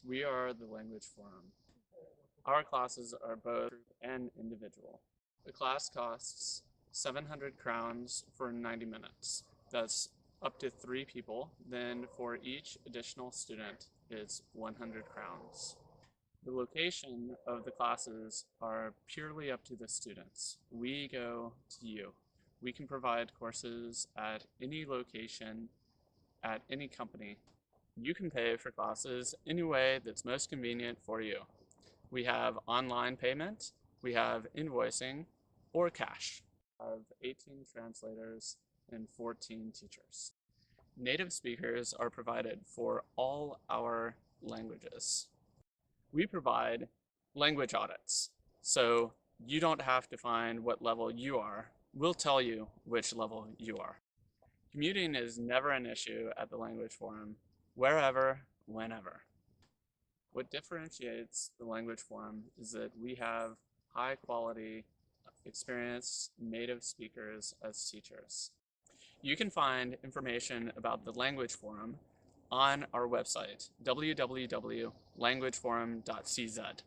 We are the Language Forum. Our classes are both group and individual. The class costs 700 crowns for 90 minutes. That's up to 3 people. Then for each additional student, it's 100 crowns. The location of the classes are purely up to the students. We go to you. We can provide courses at any location, at any company. You can pay for classes any way that's most convenient for you. We have online payment, we have invoicing, or cash. We have 18 translators and 14 teachers. Native speakers are provided for all our languages. We provide language audits, so you don't have to find what level you are. We'll tell you which level you are. Commuting is never an issue at the Language Forum, wherever, whenever. What differentiates the Language Forum is that we have high quality, experienced native speakers as teachers. You can find information about the Language Forum on our website, www.languageforum.cz.